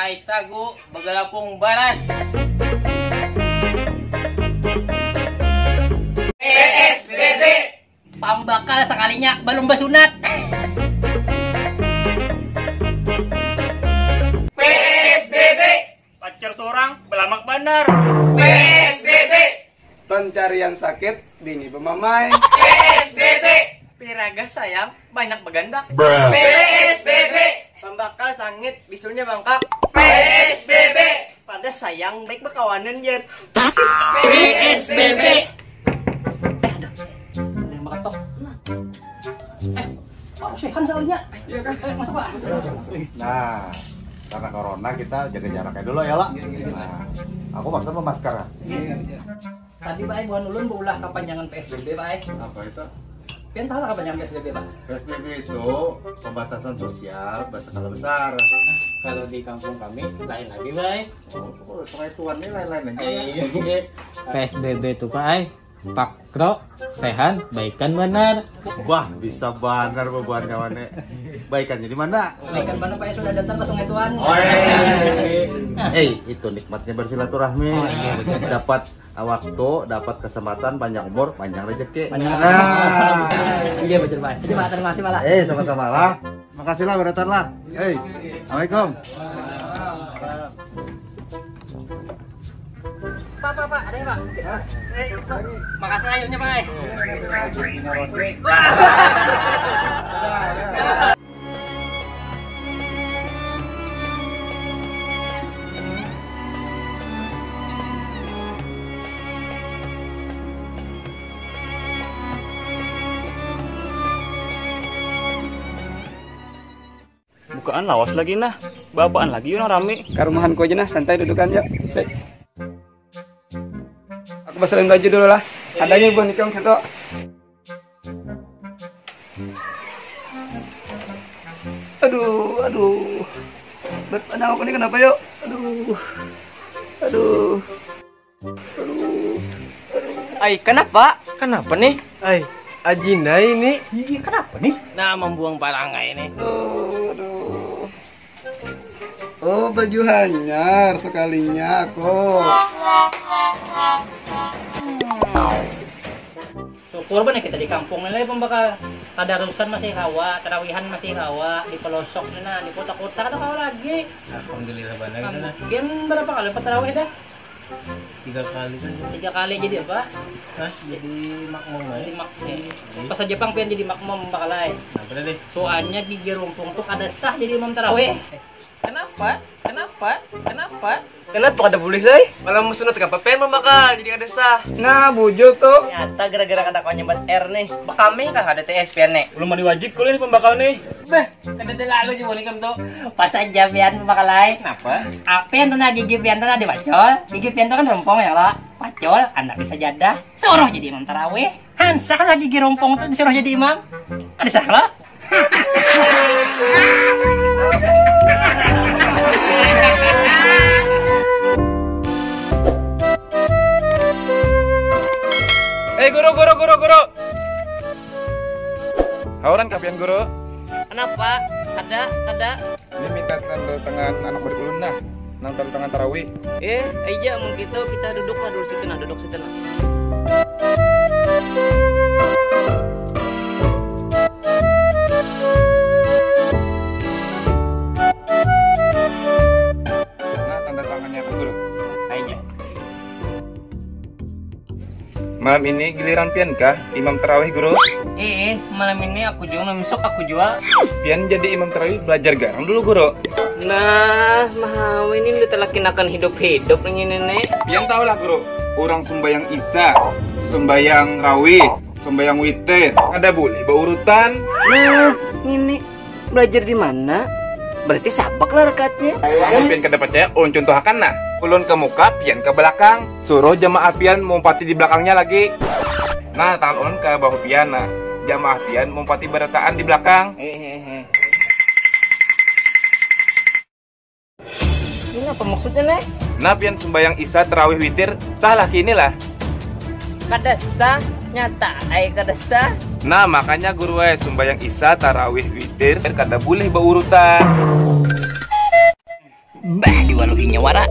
Ay sagu begalapung baras. PSBB pambakal sekalinya belum basunat. PSBB pacar seorang belamak bandar. PSBB pencarian sakit dini pemamai. PSBB piraga sayang banyak begandak. PSBB pembakal sangit bisunya bangkak. PSBB pada sayang baik berkawanan jer. PSBB ada yang makatok. Sehan soalnya. Iya kan? Masuk Pak. Nah, karena corona kita jaga jaraknya dulu ya lah. Nah, aku maksud masker. Tadi Pak bukan ulun berulah kepanjangan PSBB Pak. Apa itu? Pian tahu lah kepanjangan PSBB Pak? PSBB itu pembatasan sosial berskala besar. Kalau di kampung kami lain lagi Pak. Oh, soal tuan ini lain-lain aja. Iya. PSBB itu Pak. Pakro, sehan, baikan benar. Wah, bisa benar beban kawannya. Baikannya di mana? Baikan benar Pak sudah datang ke Sungai Tuan. Oh, itu nikmatnya bersilaturahmi. Dapat waktu, dapat kesempatan, panjang umur, panjang rezeki. Nah, iya betul Pak. Terima kasih Pak. Sama-sama lah. Makasih lah beratan lah. Assalamualaikum. Pak, ada ya Pak? Makasih akhirnya Pak. Bukaan lawas lagi nah, babaan lagi yun rame. Karumahan ko aja nah, santai dudukan ya. Aku basalin baju dulu lah. Adanya ibu nikung situ. Aduh. Berpanjang aku nih kenapa yuk? Aduh. Ay, kenapa? Kenapa nih? Ay, Ajinda ini. Iya, kenapa nih? Nah, membuang barangnya ini. Aduh. Oh, baju hanyar sekalinya aku. Syukur bener kita di kampung ini pembakal tadarusan masih rawa, tarawihan masih rawa, di pelosok nah, di kota-kota atau kau lagi. Alhamdulillah benar nah. Gen berapa kali tarawih dah? 3 kali kan. 3 kali jadi apa? Hah? Jadi makmum Jadi makmum. Pas aja Jepang pengen jadi makmum bakalai. Nah, bener deh. Soalnya gigi rumpung tuh ada sah jadi imam tarawih. Kenapa? Kenapa kada boleh lay? Malah musuh ke apa pen membakal jadi ada sah. Nah, bujuk tuh. Ternyata gara-gara kada kau nyembat R nih. Kami kan ada TSPN nih. Belum mau diwajib kuliah nih pembakal nih. Beh, kada lalu juga nih tuh. Pas aja pian bakalai. Kenapa? Apa yang tuh gigi pian tuh dibacol. Gigi pian tuh kan rompong ya lah. Pacol, anak bisa jadah. Suruh jadi imam tarawih. Hansah lagi gigi rompong tuh disuruh jadi imam. Ada salah? Guru. Hauran kapian guru. Kenapa? Ada. Ini minta tanda tangan anak murid ulun nah. Nang tanda tangan tarawih. Aja mau gitu kita duduk lah dulu situ nah, duduk situ nah. Nah, tanda tangannya kan guru. Aja. Malam ini giliran pian kah imam tarawih guru? Malam ini aku jual, besok aku jual. Pian jadi imam tarawih belajar garang dulu guru. Nah, mau ini udah telakinakan hidup-hidup ini nenek. Pian tahu lah guru. Orang sembayang isya, sembayang rawih, sembayang witir. Ada boleh berurutan. Nah, ini belajar di mana? Berarti sabak lah rekatnya. Pian kada percaya, ulun contohkan nah. Ulun ke muka, pian ke belakang. Suruh jamaah pian mumpati di belakangnya lagi. Nah, tangan ulun ke bahu pian nah. Jamaah pian mumpati berataan di belakang. Ini apa maksudnya, Nek? Nah, pian sembayang isya tarawih witir salah kini lah. Kada sah, nyata kada sah. Nah, makanya guru sembayang isya tarawih witir kada boleh berurutan. Bah, diwaluinya wara.